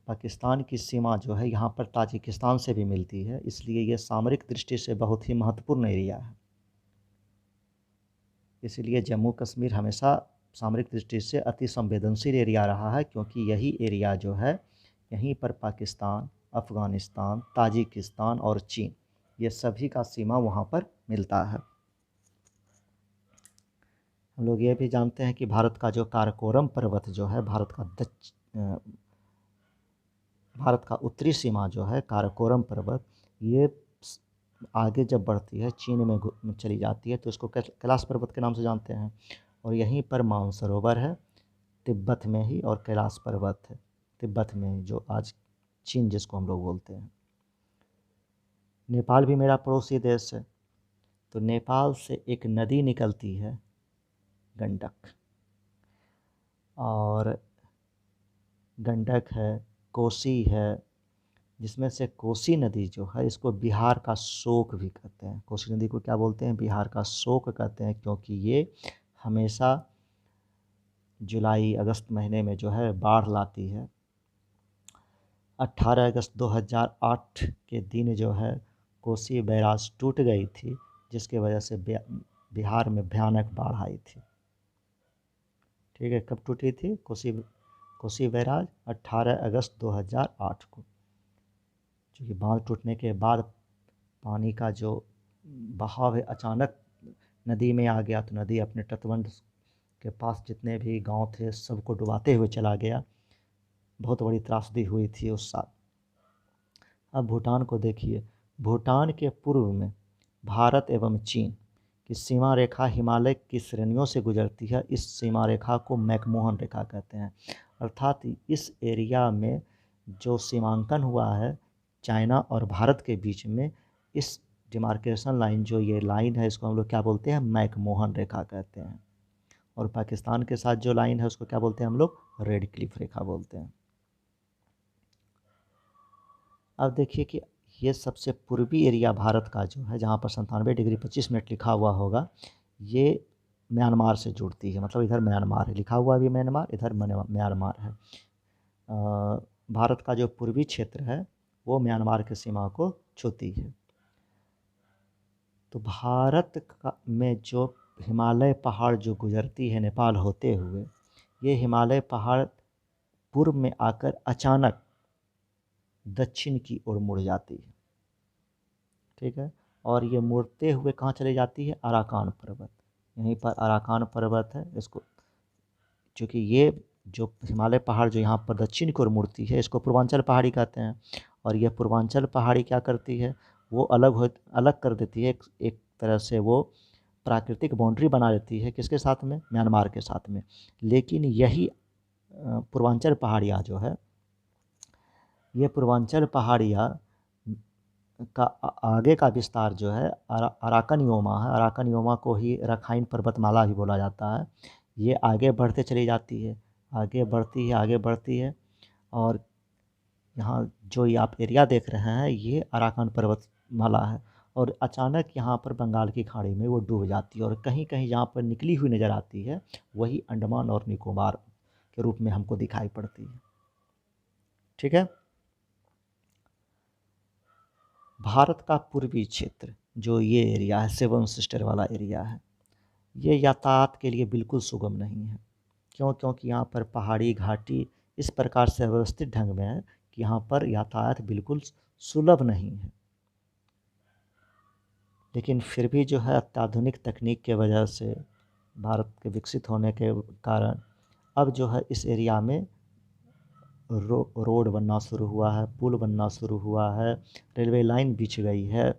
पाकिस्तान की सीमा जो है यहाँ पर ताजिकिस्तान से भी मिलती है, इसलिए ये सामरिक दृष्टि से बहुत ही महत्वपूर्ण एरिया है। इसलिए जम्मू कश्मीर हमेशा सामरिक दृष्टि से अति संवेदनशील एरिया रहा है, क्योंकि यही एरिया जो है यहीं पर पाकिस्तान, अफ़गानिस्तान, ताजिकिस्तान और चीन, ये सभी का सीमा वहाँ पर मिलता है। हम लोग ये भी जानते हैं कि भारत का जो काराकोरम पर्वत जो है, भारत का उत्तरी सीमा जो है काराकोरम पर्वत, ये आगे जब बढ़ती है चीन में चली जाती है तो इसको कैलाश पर्वत के नाम से जानते हैं। और यहीं पर मानसरोवर है तिब्बत में ही, और कैलाश पर्वत है तिब्बत में ही, जो आज चीन जिसको हम लोग बोलते हैं। नेपाल भी मेरा पड़ोसी देश है। तो नेपाल से एक नदी निकलती है गंडक, और गंडक है, कोसी है, जिसमें से कोसी नदी जो है इसको बिहार का शोक भी कहते हैं। कोसी नदी को क्या बोलते हैं? बिहार का शोक कहते हैं, क्योंकि ये हमेशा जुलाई अगस्त महीने में जो है बाढ़ लाती है। 18 अगस्त 2008 के दिन जो है कोसी बैराज टूट गई थी, जिसके वजह से बिहार में भयानक बाढ़ आई थी, ठीक है। कब टूटी थी कोसी बैराज? 18 अगस्त 2008 को। क्योंकि बांध टूटने के बाद पानी का जो बहाव है अचानक नदी में आ गया, तो नदी अपने तटबंध के पास जितने भी गांव थे सबको डुबाते हुए चला गया। बहुत बड़ी त्रासदी हुई थी उस साल। अब भूटान को देखिए, भूटान के पूर्व में भारत एवं चीन की सीमा रेखा हिमालय की श्रेणियों से गुजरती है। इस सीमा रेखा को मैकमोहन रेखा कहते हैं। अर्थात इस एरिया में जो सीमांकन हुआ है चाइना और भारत के बीच में, इस डिमार्केशन लाइन जो ये लाइन है इसको हम लोग क्या बोलते हैं? मैकमोहन रेखा कहते हैं। और पाकिस्तान के साथ जो लाइन है उसको क्या बोलते हैं हम लोग? रेड क्लिफ रेखा बोलते हैं। अब देखिए कि ये सबसे पूर्वी एरिया भारत का जो है, जहाँ पर 97 डिग्री 25 मिनट लिखा हुआ होगा, ये म्यांमार से जुड़ती है। मतलब इधर म्यांमार है, लिखा हुआ भी म्यांमार, इधर म्यांमार है। भारत का जो पूर्वी क्षेत्र है वो म्यांमार की सीमा को छूती है। तो भारत का में जो हिमालय पहाड़ जो गुजरती है नेपाल होते हुए, ये हिमालय पहाड़ पूर्व में आकर अचानक दक्षिण की ओर मुड़ जाती है, ठीक है। और ये मुड़ते हुए कहाँ चली जाती है? अराकान पर्वत। यहीं पर अराकान पर्वत है, इसको क्योंकि ये जो हिमालय पहाड़ जो यहाँ पर दक्षिण की ओर मुड़ती है, इसको पूर्वांचल पहाड़ी कहते हैं। और यह पूर्वांचल पहाड़ी क्या करती है, वो अलग कर देती है, एक तरह से वो प्राकृतिक बाउंड्री बना लेती है, किसके साथ में, म्यांमार के साथ में। लेकिन यही पूर्वांचल पहाड़ियाँ जो है, ये पूर्वांचल पहाड़ियाँ का आगे का विस्तार जो है अराकन योमा है। अराकन योमा को ही रखाइन पर्वतमाला भी बोला जाता है। ये आगे बढ़ते चली जाती है, आगे बढ़ती है, आगे बढ़ती है, और यहाँ जो ये आप एरिया देख रहे हैं, ये अराकन पर्वतमाला है। और अचानक यहाँ पर बंगाल की खाड़ी में वो डूब जाती है, और कहीं कहीं जहाँ पर निकली हुई नज़र आती है, वही अंडमान और निकोबार के रूप में हमको दिखाई पड़ती है। ठीक है। भारत का पूर्वी क्षेत्र जो ये एरिया है, सेवन सिस्टर वाला एरिया है, ये यातायात के लिए बिल्कुल सुगम नहीं है। क्यों? क्योंकि यहाँ पर पहाड़ी घाटी इस प्रकार से व्यवस्थित ढंग में है कि यहाँ पर यातायात बिल्कुल सुलभ नहीं है। लेकिन फिर भी जो है अत्याधुनिक तकनीक के वजह से, भारत के विकसित होने के कारण, अब जो है इस एरिया में रोड बनना शुरू हुआ है, पुल बनना शुरू हुआ है, रेलवे लाइन बिछ गई है,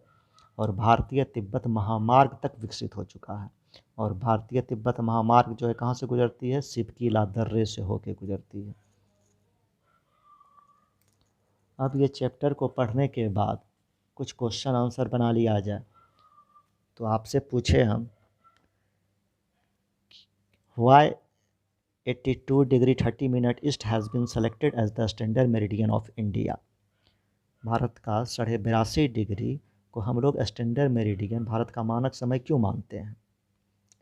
और भारतीय तिब्बत महामार्ग तक विकसित हो चुका है। और भारतीय तिब्बत महामार्ग जो है कहाँ से गुजरती है, सिपकीला दर्रे से होके गुजरती है। अब ये चैप्टर को पढ़ने के बाद कुछ क्वेश्चन आंसर बना लिया जाए, तो आपसे पूछे हम, why 82 degree 30 minute east has been selected as the standard meridian of India. Bharat का 82.5 डिग्री को हम लोग स्टैंडर्ड मेरिडियन, भारत का मानक समय क्यों मानते हैं?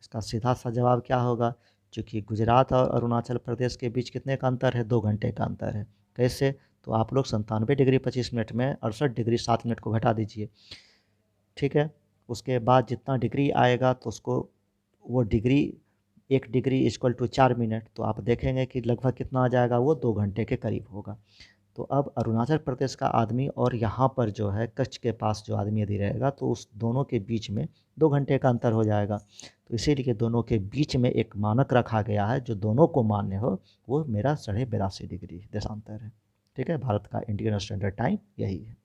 इसका सीधा सा जवाब क्या होगा, क्योंकि गुजरात और अरुणाचल प्रदेश के बीच कितने का अंतर है, 2 घंटे का अंतर है। कैसे? तो आप लोग 97 डिग्री 25 मिनट में 68 डिग्री 7 मिनट को घटा दीजिए। ठीक है। उसके बाद जितना डिग्री आएगा तो उसको वो degree, 1 degree equal to 4 minute, तो आप देखेंगे कि लगभग कितना आ जाएगा, वो 2 घंटे के करीब होगा। तो अब अरुणाचल प्रदेश का आदमी और यहाँ पर जो है कच्छ के पास जो आदमी यदि रहेगा, तो उस दोनों के बीच में 2 घंटे का अंतर हो जाएगा। तो इसीलिए दोनों के बीच में एक मानक रखा गया है जो दोनों को मान्य हो, वो मेरा 82.5 डिग्री देशांतर है। ठीक है। भारत का इंडियन स्टैंडर्ड टाइम यही है,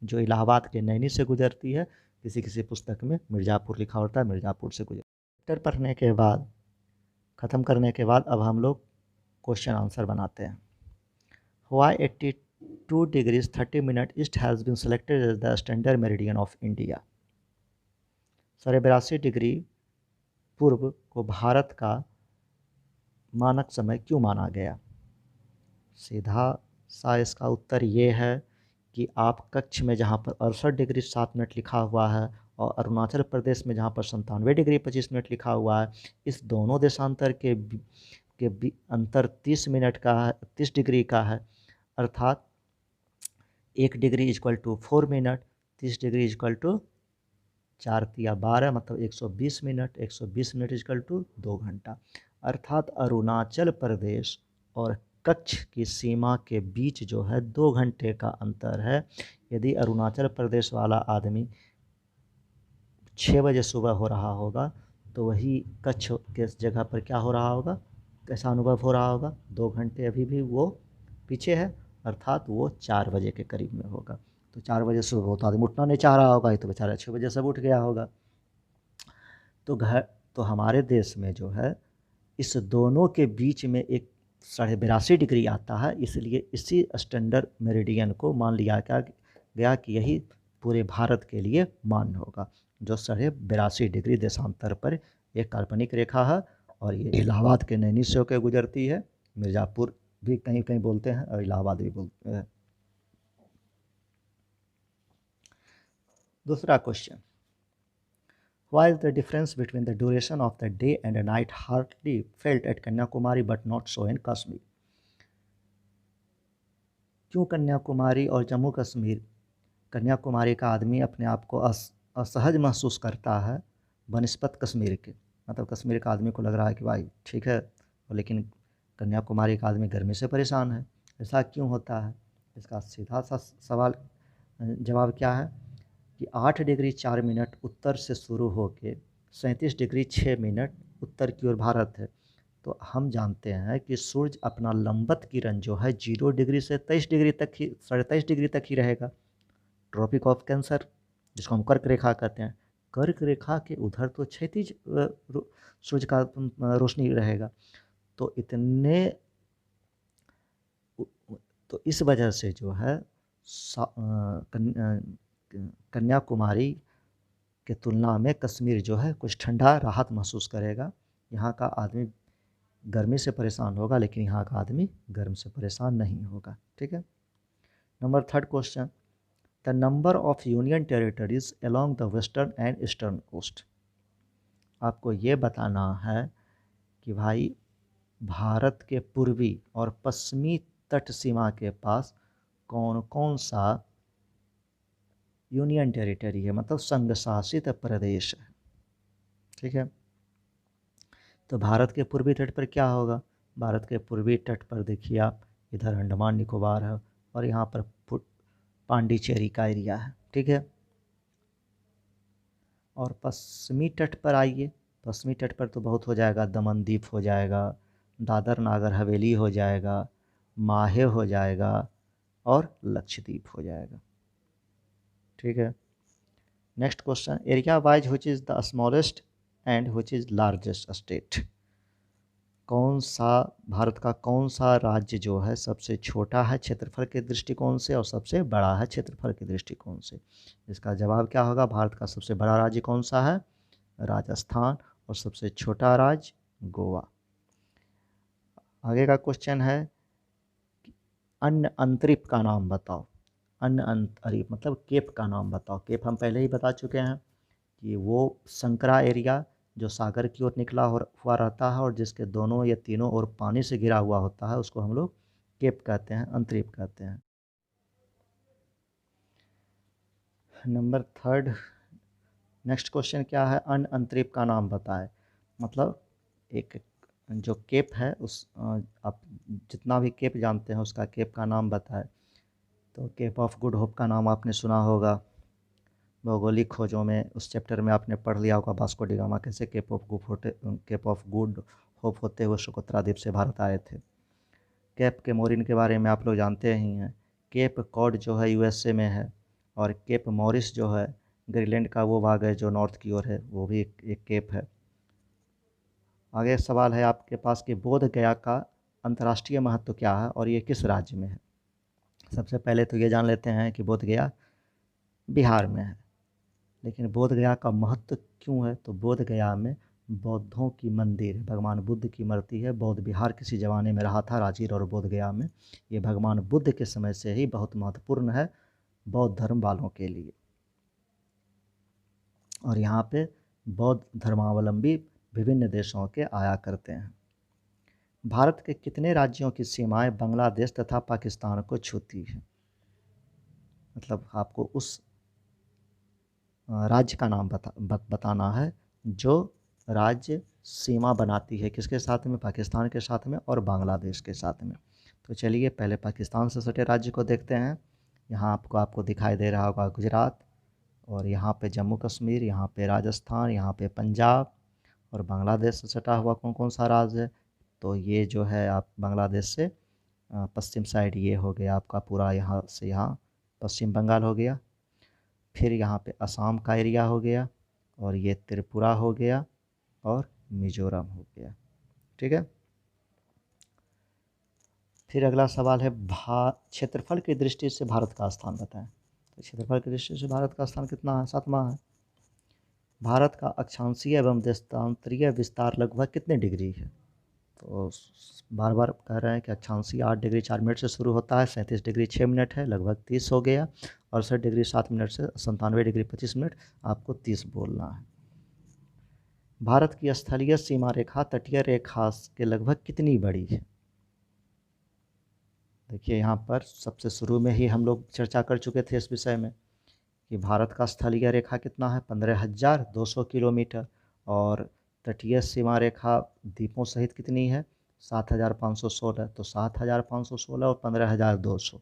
जो इलाहाबाद के नैनी से गुजरती है। किसी किसी पुस्तक में मिर्ज़ापुर लिखा होता है, मिर्ज़ापुर से गुजर। चैप्टर पढ़ने के बाद, ख़त्म करने के बाद, अब हम लोग क्वेश्चन आंसर बनाते हैं। Why 82 degrees 30 minutes east has been selected as the standard meridian of India? 82.5 degree पूर्व को भारत का मानक समय क्यों माना गया? सीधा सा इसका उत्तर ये है कि आप कच्छ में जहाँ पर 68 डिग्री 7 मिनट लिखा हुआ है, और अरुणाचल प्रदेश में जहाँ पर 97 डिग्री 25 मिनट लिखा हुआ है, इस दोनों देशांतर के अंतर 30 मिनट का है, 30 डिग्री का है। अर्थात 1 degree equal to 4 minute, 30 degree equal to 4 तिया 12, मतलब 120 मिनट, 120 मिनट इक्वल टू 2 घंटा। अर्थात अरुणाचल प्रदेश और कच्छ की सीमा के बीच जो है 2 घंटे का अंतर है। यदि अरुणाचल प्रदेश वाला आदमी 6 बजे सुबह हो रहा होगा, तो वही कच्छ के जगह पर क्या हो रहा होगा, कैसा अनुभव हो रहा होगा, 2 घंटे अभी भी वो पीछे है, अर्थात वो 4 बजे के करीब में होगा। तो 4 बजे सुबह हो तो आदमी उठना नहीं चाह रहा होगा, ये तो बेचारा 6 बजे सब उठ गया होगा। तो हमारे देश में जो है इस दोनों के बीच में एक 82.5 डिग्री आता है, इसलिए इसी स्टैंडर्ड मेरिडियन को मान लिया गया कि यही पूरे भारत के लिए मान्य होगा, जो 82.5 डिग्री देशांतर पर एक काल्पनिक रेखा है, और ये इलाहाबाद के नैनी से होकर गुजरती है। मिर्ज़ापुर भी कहीं कहीं बोलते हैं और इलाहाबाद भी बोलते हैं। दूसरा question, why is the difference between the duration of the day and the night hardly felt at Kanyakumari but not so in Kashmir? क्यों कन्याकुमारी और जम्मू कश्मीर, कन्याकुमारी का आदमी अपने आप को असहज महसूस करता है बनस्पत कश्मीर के, मतलब कश्मीर का आदमी को लग रहा है कि भाई ठीक है, लेकिन कन्याकुमारी का आदमी गर्मी से परेशान है। ऐसा क्यों होता है? इसका सीधा सा सवाल जवाब क्या है कि 8 डिग्री 4 मिनट उत्तर से शुरू होकर 37 डिग्री 6 मिनट उत्तर की ओर भारत है। तो हम जानते हैं कि सूर्य अपना लंबवत किरण जो है 0 डिग्री से 23 डिग्री तक ही 23.5 डिग्री तक ही रहेगा। ट्रॉपिक ऑफ कैंसर, जिसको हम कर्क रेखा कहते हैं, कर्क रेखा के उधर तो क्षैतिज सूर्य का रोशनी रहेगा। तो इतने तो इस वजह से जो है कन्याकुमारी के तुलना में कश्मीर जो है कुछ ठंडा राहत महसूस करेगा। यहाँ का आदमी गर्मी से परेशान होगा, लेकिन यहाँ का आदमी गर्म से परेशान नहीं होगा। ठीक है। Number 3 question, the number of union territories along the western and eastern coast. आपको ये बताना है कि भाई भारत के पूर्वी और पश्चिमी तट सीमा के पास कौन कौन सा यूनियन टेरिटरी है, मतलब संघ शासित प्रदेश है। ठीक है। तो भारत के पूर्वी तट पर क्या होगा? भारत के पूर्वी तट पर देखिए आप, इधर अंडमान निकोबार है और यहाँ पर पांडिचेरी का एरिया है। ठीक है। और पश्चिमी तट पर आइए, पश्चिमी तट पर तो बहुत हो जाएगा, दमन द्वीप हो जाएगा, दादर नागर हवेली हो जाएगा, माहे हो जाएगा और लक्षद्वीप हो जाएगा। ठीक है। Next question, area wise which is the smallest and which is largest state. कौन सा भारत का कौन सा राज्य जो है सबसे छोटा है क्षेत्रफल के दृष्टिकोण से और सबसे बड़ा है क्षेत्रफल के दृष्टिकोण से? इसका जवाब क्या होगा? भारत का सबसे बड़ा राज्य कौन सा है? राजस्थान। और सबसे छोटा राज्य गोवा। आगे का क्वेश्चन है, अन्य अंतरिप का नाम बताओ। अन्य अंतरिप मतलब केप का नाम बताओ। केप हम पहले ही बता चुके हैं कि वो संकरा एरिया जो सागर की ओर निकला हुआ रहता है और जिसके दोनों या तीनों ओर पानी से घिरा हुआ होता है, उसको हम लोग केप कहते हैं, अंतरिप कहते हैं। नंबर 3 नेक्स्ट क्वेश्चन क्या है? अन्य अंतरिप का नाम बताए। मतलब एक जो केप है उस आप जितना भी केप जानते हैं उसका केप का नाम बताए। तो केप ऑफ गुड होप का नाम आपने सुना होगा, भौगोलिक खोजों में उस चैप्टर में आपने पढ़ लिया होगा वास्को डी गामा कैसे केप ऑफ गुड होप होते हुए सोकोत्रा द्वीप से भारत आए थे। केप के मोरिन के बारे में आप लोग जानते ही हैं। केप कॉड जो है यूएसए में है और केप मॉरिस जो है ग्रीनलैंड का वो भाग है जो नॉर्थ की ओर है, वो भी एक केप है। आगे सवाल है आपके पास कि बोध गया का अंतर्राष्ट्रीय महत्व क्या है और ये किस राज्य में है? सबसे पहले तो ये जान लेते हैं कि बोध गया बिहार में है। लेकिन बोध गया का महत्व क्यों है? तो बोध गया में बौद्धों की मंदिर है, भगवान बुद्ध की मूर्ति है। बौद्ध विहार किसी ज़माने में रहा था रांची और बोध गया में। ये भगवान बुद्ध के समय से ही बहुत महत्वपूर्ण है बौद्ध धर्म वालों के लिए। और यहाँ पे बौद्ध धर्मावलंबी विभिन्न देशों के आया करते हैं। भारत के कितने राज्यों की सीमाएं बांग्लादेश तथा पाकिस्तान को छूती हैं? मतलब आपको उस राज्य का नाम बताना है जो राज्य सीमा बनाती है किसके साथ में? पाकिस्तान के साथ में और बांग्लादेश के साथ में। तो चलिए पहले पाकिस्तान से सटे राज्य को देखते हैं। यहाँ आपको दिखाई दे रहा होगा गुजरात, और यहाँ पे जम्मू कश्मीर, यहाँ पे राजस्थान, यहाँ पे पंजाब। और बांग्लादेश से सटा हुआ कौन कौन सा राज्य है? तो ये जो है आप बांग्लादेश से पश्चिम साइड ये हो गया आपका पूरा, यहाँ से यहाँ पश्चिम बंगाल हो गया, फिर यहाँ पे असम का एरिया हो गया, और ये त्रिपुरा हो गया और मिजोरम हो गया। ठीक है। फिर अगला सवाल है क्षेत्रफल की दृष्टि से भारत का स्थान बताएं। तो क्षेत्रफल की दृष्टि से भारत का स्थान कितना है? 7वां है। भारत का अक्षांशीय एवं देशांतरीय विस्तार लगभग कितने डिग्री है? तो बार बार कह रहे हैं कि अक्षांशीय 8 डिग्री 4 मिनट से शुरू होता है, 37 डिग्री 6 मिनट है, लगभग 30 हो गया। 68 डिग्री 7 मिनट से 97 डिग्री 25 मिनट, आपको 30 बोलना है। भारत की स्थलीय सीमा रेखा तटीय रेखा के लगभग कितनी बड़ी है? देखिए यहाँ पर सबसे शुरू में ही हम लोग चर्चा कर चुके थे इस विषय में कि भारत का स्थलीय रेखा कितना है? 15,200 किलोमीटर। और तटीय सीमा रेखा द्वीपों सहित कितनी है? 7,516। तो 7,516 और 15,200,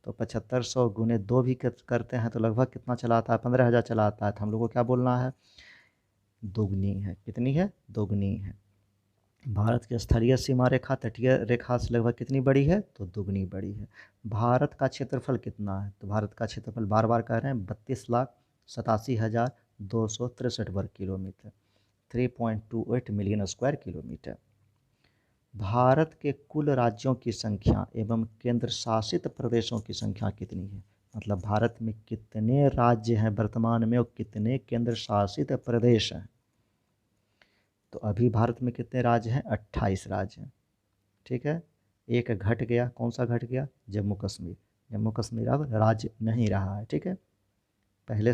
तो 7,500 गुने 2 भी करते हैं तो लगभग कितना चला आता है? 15,000 चला आता है। तो हम लोग को क्या बोलना है? दोगुनी है। कितनी है? दोगुनी है। भारत की स्थलीय सीमा रेखा तटीय रेखा से लगभग कितनी बड़ी है? तो दुगनी बड़ी है। भारत का क्षेत्रफल कितना है? तो भारत का क्षेत्रफल बार बार कह रहे हैं 32,87,263 वर्ग kilometre, 3.28 million square kilometre. Bharat के कुल राज्यों की संख्या एवं केंद्र शासित प्रदेशों की संख्या कितनी है? मतलब भारत में कितने राज्य हैं वर्तमान में और कितने केंद्र शासित प्रदेश हैं? तो अभी भारत में कितने राज्य हैं? 28 राज्य हैं। ठीक है, एक घट गया, कौन सा घट गया? जम्मू कश्मीर। जम्मू कश्मीर अब राज्य नहीं रहा है। ठीक है, पहले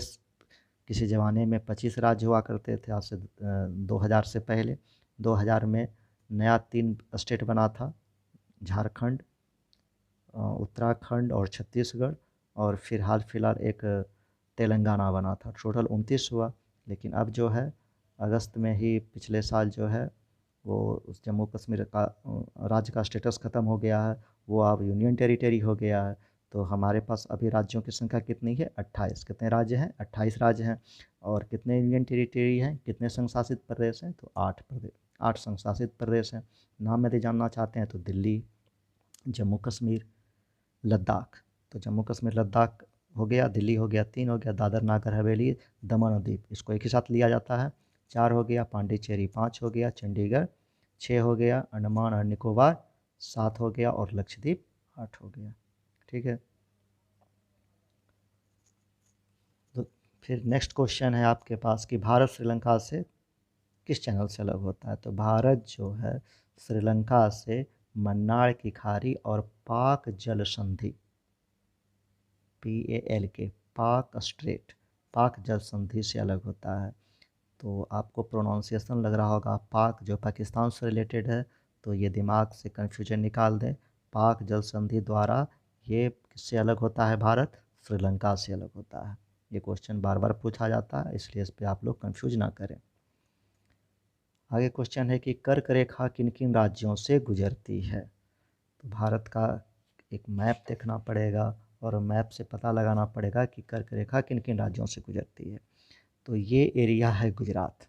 किसी ज़माने में 25 राज्य हुआ करते थे, आज से 2000 से पहले। 2000 में नया 3 स्टेट बना था, झारखंड, उत्तराखंड और छत्तीसगढ़, और फिर हाल फिलहाल एक तेलंगाना बना था। टोटल 29 हुआ। लेकिन अब जो है अगस्त में ही पिछले साल जो है वो उस जम्मू कश्मीर का राज्य का स्टेटस ख़त्म हो गया है, वो अब यूनियन टेरिटरी हो गया है। तो हमारे पास अभी राज्यों की संख्या कितनी है? 28। कितने राज्य हैं? 28 राज्य हैं। और कितने यूनियन टेरिटरी हैं? कितने संघ शासित प्रदेश हैं? तो 8 प्रदेश, 8 संघ शासित प्रदेश हैं। नाम यदि जानना चाहते हैं तो दिल्ली, जम्मू कश्मीर, लद्दाख। तो जम्मू कश्मीर लद्दाख हो गया, दिल्ली हो गया, 3 हो गया, दादर नागर हवेली, दमन और दीव, इसको एक ही साथ लिया जाता है। 4 हो गया, पांडिचेरी 5 हो गया, चंडीगढ़ 6 हो गया, अंडमान और निकोबार 7 हो गया और लक्षद्वीप 8 हो गया। ठीक है, तो फिर नेक्स्ट क्वेश्चन है आपके पास कि भारत श्रीलंका से किस चैनल से अलग होता है? तो भारत जो है श्रीलंका से मन्नार की खाड़ी और पाक जल संधि, PALK, पाक स्ट्रेट, पाक जल संधि से अलग होता है। तो आपको प्रोनाउंसिएशन लग रहा होगा पाक, जो पाकिस्तान से रिलेटेड है, तो ये दिमाग से कन्फ्यूजन निकाल दें। पाक जल संधि द्वारा ये किससे अलग होता है? भारत श्रीलंका से अलग होता है। ये क्वेश्चन बार बार पूछा जाता है, इसलिए इस पर आप लोग कन्फ्यूज ना करें। आगे क्वेश्चन है कि कर्क रेखा किन किन राज्यों से गुजरती है? तो भारत का एक मैप देखना पड़ेगा और मैप से पता लगाना पड़ेगा कि कर्क रेखा किन किन राज्यों से गुजरती है। तो ये एरिया है गुजरात।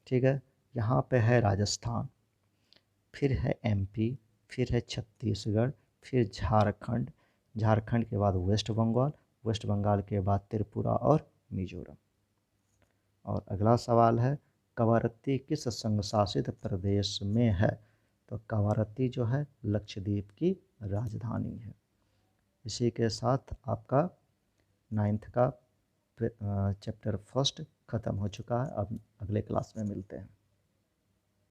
ठीक है, यहाँ पे है राजस्थान, फिर है MP, फिर है छत्तीसगढ़, फिर झारखंड, झारखंड के बाद वेस्ट बंगाल, वेस्ट बंगाल के बाद त्रिपुरा और मिजोरम। और अगला सवाल है कवारत्ती किस संघ शासित प्रदेश में है? तो कवारत्ती जो है लक्षद्वीप की राजधानी है। इसी के साथ आपका 9th का चैप्टर फर्स्ट ख़त्म हो चुका है। अब अगले क्लास में मिलते हैं।